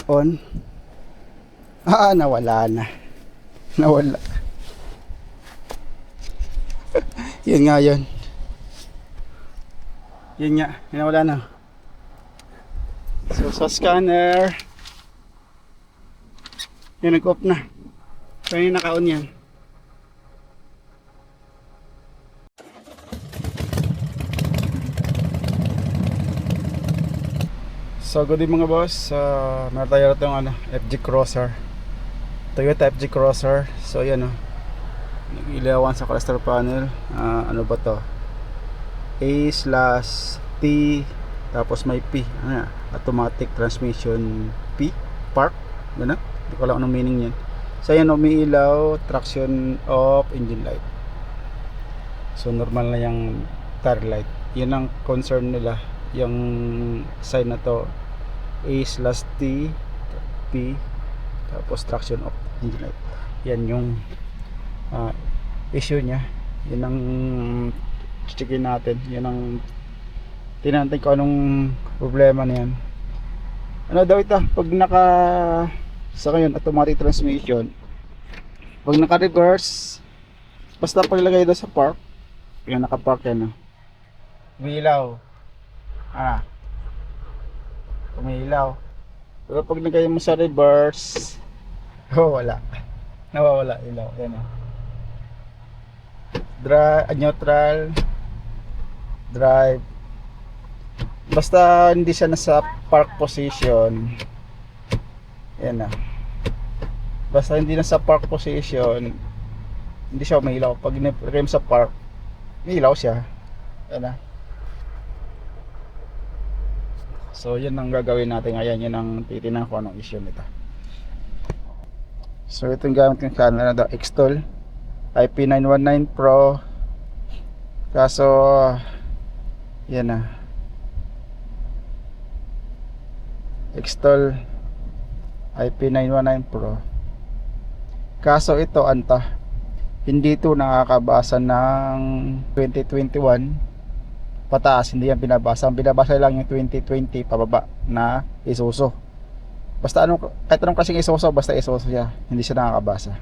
on. Nawala na. Nawala. Yun nga yun. Yun nga, nawala na. So sa scanner, yun, nag-off na. So yun, naka-on yan. So good day mga boss. Meron tayo na itong FG Crosser, Toyota FG Crosser. So yan nag-ilawan sa cluster panel. Ano ba to? A/T, tapos may P, automatic transmission P, park, gano'n. Hindi ko alam anong meaning yan. So yan, umiilaw, traction off, engine light. So normal na yung tail light. Yan ang concern nila, yung sign na to, A/T, P, tapos traction off, engine light. Yan yung issue nya. Yan ang checkin natin. Yan ang tinantin ko anong problema niyan. Ano daw ito, pag sa ngayon automatic transmission, pag naka reverse, basta paglagay daw sa park, yung naka park yan, umiilaw, umiilaw. Pero pag nagay mo sa reverse, wala, nawawala ilaw. Yan neutral, drive, basta hindi siya nasa park position. Yan basta hindi nasa park position, hindi siya umiilaw. Pag nilagay sa park, umiilaw siya. Yan So yun ang gagawin natin ngayon. Yun ang titinan ko anong issue nito. So itong gamit ng camera na Xtol IP919 Pro. Kaso yan Xtol IP919 Pro. Kaso ito hindi ito nakakabasa ng 2021 pataas, hindi yan binabasa. Ang binabasa lang yung 2020 pababa na Isuzu. Basta kahit anong klaseng Isuzu, basta Isuzu siya, hindi siya nakakabasa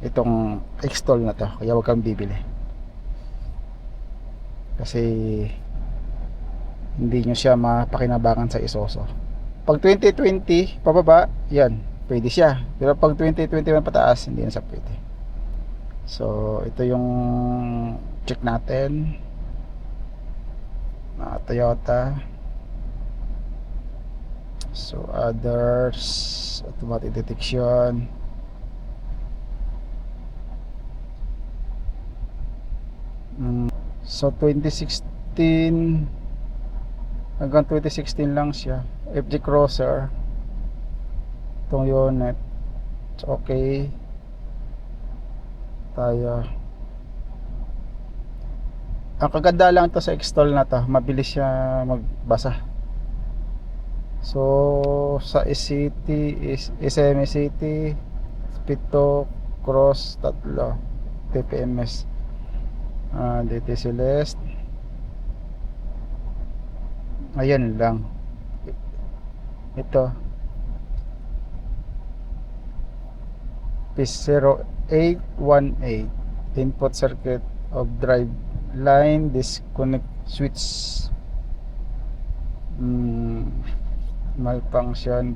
itong Xtol na to. Kaya huwag kang bibili kasi hindi nyo siya mapakinabangan sa Isuzu. Pag 2020 pababa, yan, pwede siya. Pero pag 2021 pataas, hindi na siya pwede. So ito yung check natin. Toyota. So others, automatic detection. So 2016 hanggang 2016 lang siya. FG Crosser, itong unit. Okay tayo. Ang kaganda lang to sa Xtol na to, mabilis siya magbasa. So sa SM City, speed to cross 3 TPMs. DT Celeste, ayan lang. Ito P0818 input circuit of drive line disconnect switch, malfunction.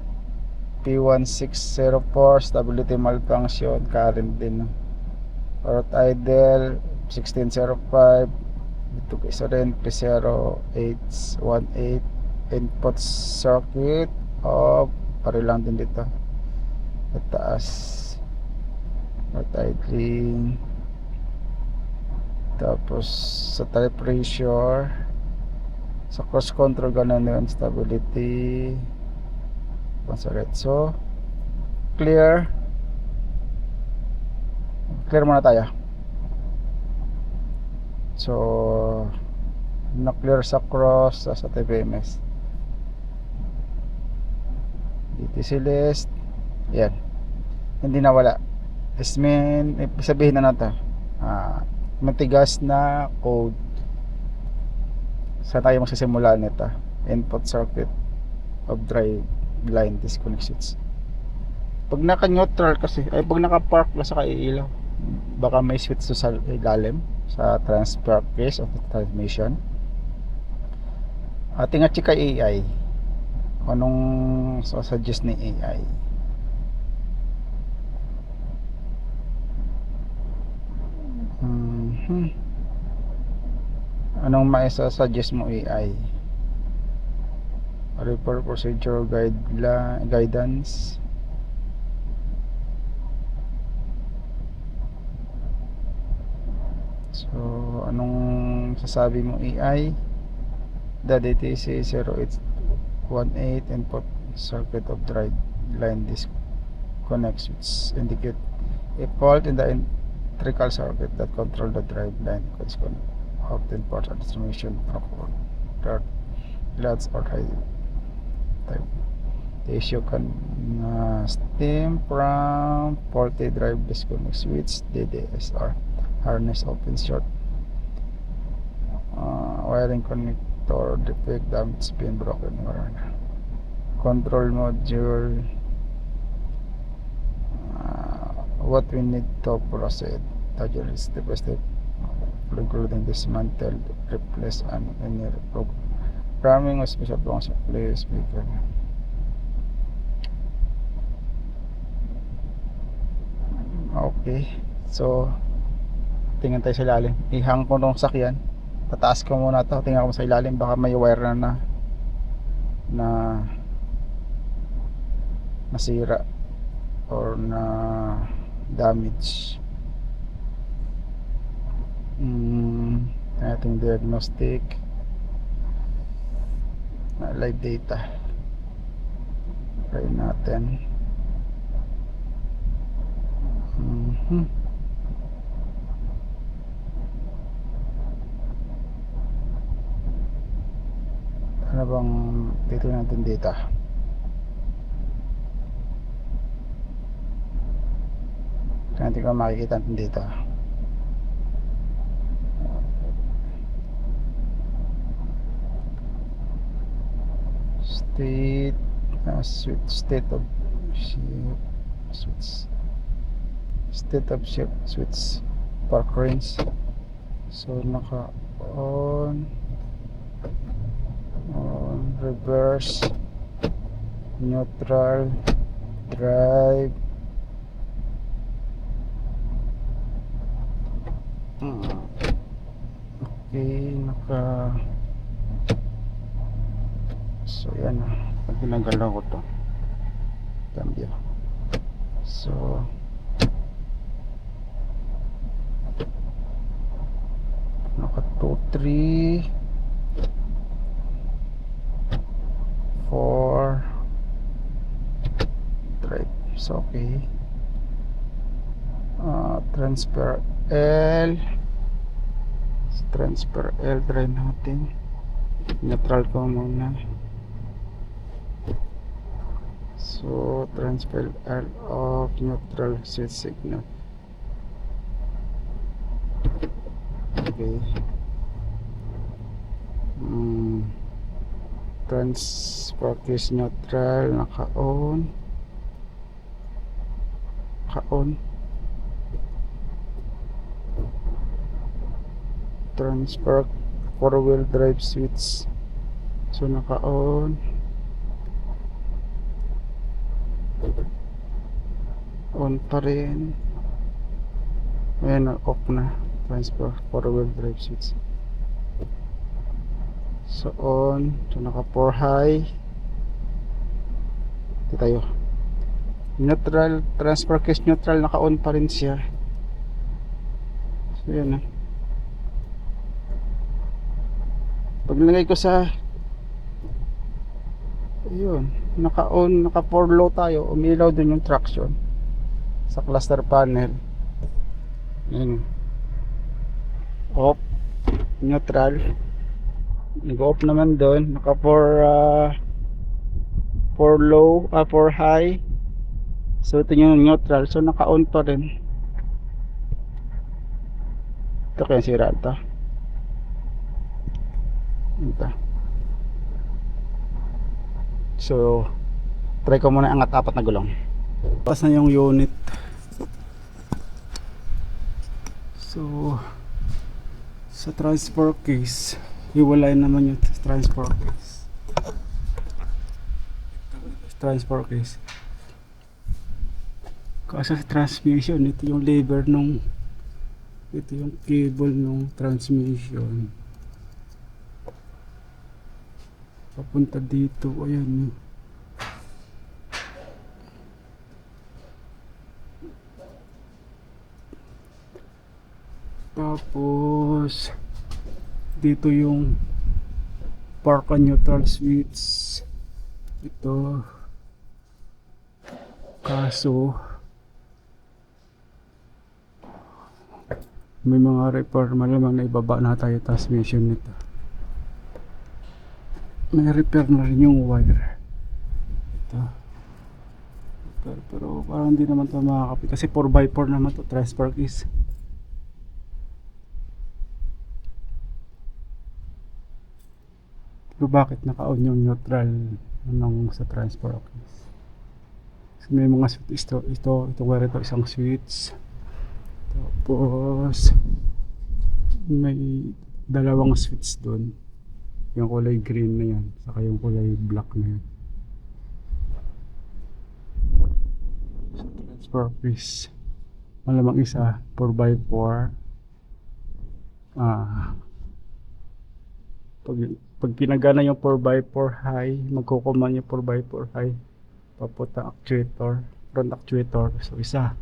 P1604 stability malfunction, current din. Auto idle 1605. Ito isa rin P0818 input circuit of pare lang din dito at taas. Auto idling, tapos sa tire pressure, sa cross control ganun yun, stability console. So clear muna tayo. So na clear sa cross sa TPMS. DT Celeste, yan, hindi nawala. Sabihin na natin matigas na code. Saan tayo magsisimula nito? Input circuit of drive line disconnect switch. Pag naka neutral kasi ay pag naka park na sa kaiilaw, baka may switch to sa ilalim sa transfer case of the transmission. Tingnan check kay AI anong suggest ni AI. Anong suggest mo AI? Repair procedure guidance. So anong sasabi mo AI? The DTC 0818 input circuit of drive line disconnect switch indicate a fault in the electrical circuit that control the drive line disconnect of the import transmission from lots or high type. The issue can stem from faulty drive disconnect switch DDSR harness open short, wiring connector defect, damage, pin broken, control module. What we need to proceed, step by step, including dismantle, replace, and any programming of special blocks of play speaker. Okay, so tingnan tayo sa ilalim. Ihang ko nung sakyan, tataas ko muna to, tingnan ko sa ilalim, baka may wire na nasira or na damage. Ating diagnostic na live data, try natin. Ano bang dito natin data? Natin kung makikita natin data. State of shift switch park range. So naka on reverse, neutral, drive. Okay, so yan, pag ginagalaw ko to, cambio. So naka 2, 3, 4 drive. So okay, transfer L drive natin, neutral ko muna. So transfer L of neutral switch signal. Okay, transfer case neutral naka-on. Transfer 4-wheel drive switch, so naka-on. On pa rin. Ayan, off na. Transfer 4-wheel drive switch, so on. So naka 4 high. Ito tayo, neutral, transfer case neutral, naka-on pa rin siya. So yan na. Pag nilagay ko sa ayun, naka-on, naka 4 low tayo, umilaw dun yung traction sa cluster panel. Ayun, off, neutral, nag-off naman dun, naka 4 low, 4 high. So ito yung neutral, so naka-on pa rin. Ito kaya sira ito. So Try ko muna angat 4 na gulong. Tapos na yung unit. So sa transfer case, hiwalay naman yung transfer case. Transfer case. Kasi sa transmission, ito yung lever nung, ito yung cable nung transmission. Papunta dito, ayan. Tapos dito yung park and neutral switch. Ito. Kaso may mga repair, malamang na ibaba na tayo transmission nito. May repair na rin yung wire. Ito. Pero parang hindi naman ito makakapit kasi 4x4 naman to, transfer case. So bakit naka-on yung neutral nung sa transfer case? So may mga switch ito wire, ito isang switch. Tapos may dalawang switch doon. Yung kulay green na yan, saka yung kulay black na yan. So transfer case, malamang isa 4x4. Pag pinagana yung 4x4 high, magkukuman yung 4x4 high papunta actuator, front actuator. So isa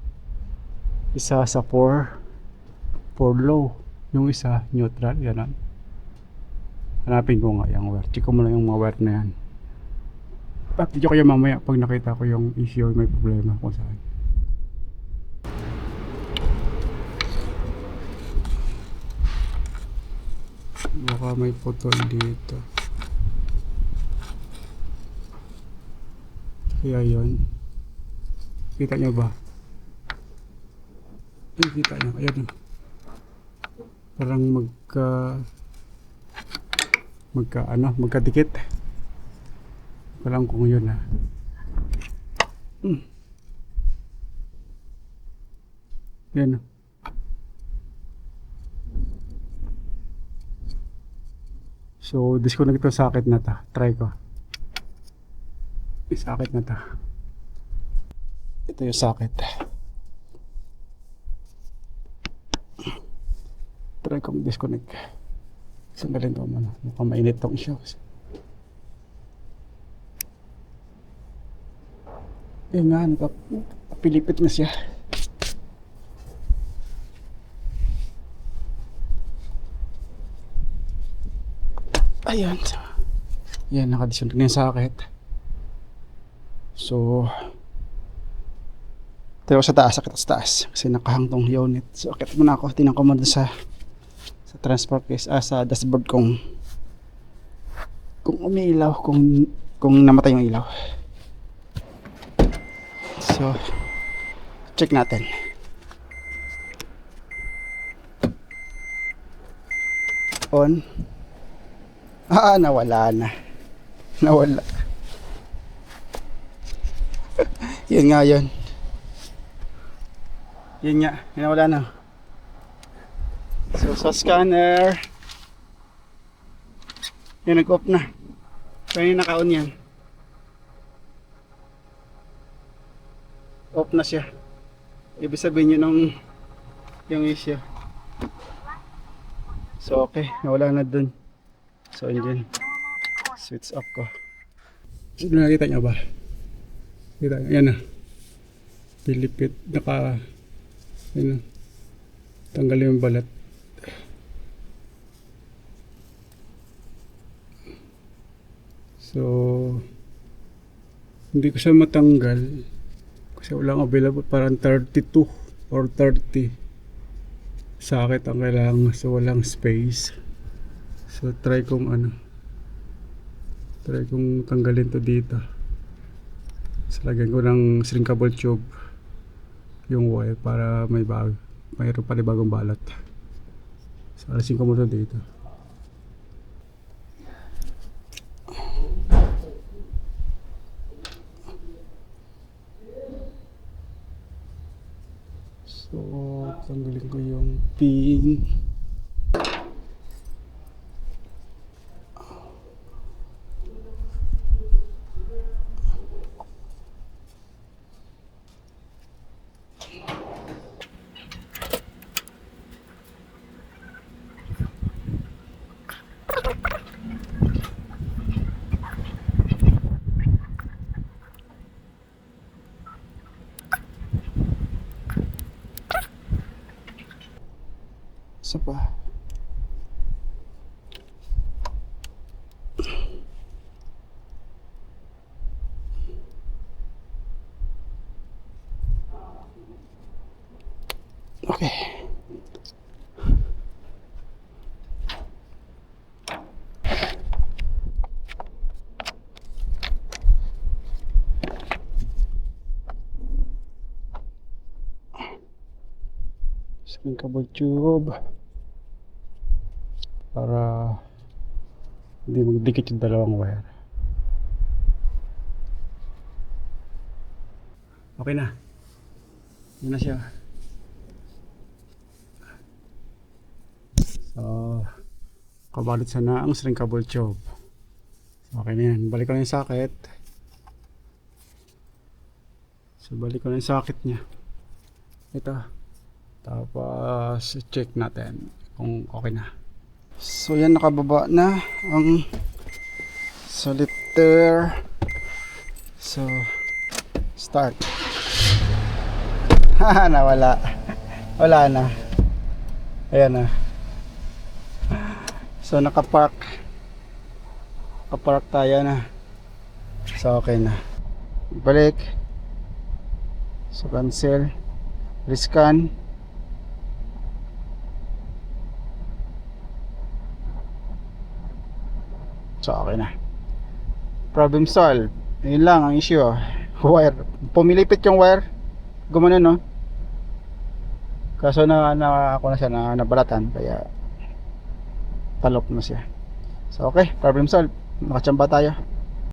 sa 4 low, yung isa neutral, yan. Hanapin ko nga yung wire, check ko muna yung mga wire na yan. Update ko kayo mamaya pag nakita ko yung issue, may problema kung saan. Baka may putol dito. Kaya yun. Kita nyo ba? Kita nyo. Ayan. Parang magkadikit. Walang kung yun ha. Yan. So disconnect ito socket na ta. Try ko. Socket na ta. Ito yung socket. Try ko mag-disconnect. Sandalin ko muna. Mukhang mainit tong siya. Yun nga, napilipit na siya. Ayan. Yan, nakadisconnect na yung socket. So tayo sa taas, sakit sa taas kasi nakahang tong unit. So akit muna ako, tingnan ko muna sa transfer case, sa dashboard kung umiilaw, kung namatay yung ilaw. So check natin. On. Nawala. Yun nga yun. Yun nga, nawala na. So sa scanner, yun, nag-off na. Kaya naka-on yan. Off na siya. Ibig sabihin yun yung issue. So okay, nawala na dun. So yun, switch off ko. So nakita nyo ba? Kita nyo, yan na. Pilipit, yan na. Tanggal yung balat. So hindi ko siya matanggal kasi walang available, parang 32 or 30 socket ang kailangan, so walang space. So try kong tanggalin to dito. So lagyan ko ng shrinkable tube yung wire para mayroon pa rin bagong balat. So alisin ko muna dito. So, tanggalin ko yung pin. Isa pa. Okay. Skin cable tube para hindi magdikit yung dalawang wire. Okay na. Yun na siya. So, kabalit sana ang string cable tube. Okay na yan. Balik ko na yung socket. So, balik ko na yung socket niya. Ito. Tapos, check natin kung okay na. So, yan. Nakababa na ang solitaire. So, start. Haha, nawala. Wala na. Ayan na. So nakapark tayo na. So okay na. Balik. So cancel. Rescan. So okay na. Problem solved. Yun lang ang issue. Wire. Pumilipit yung wire. Gumano no. Kaso ako na siya nabalatan kaya talok na siya. So okay, problem solved. Nakachamba tayo.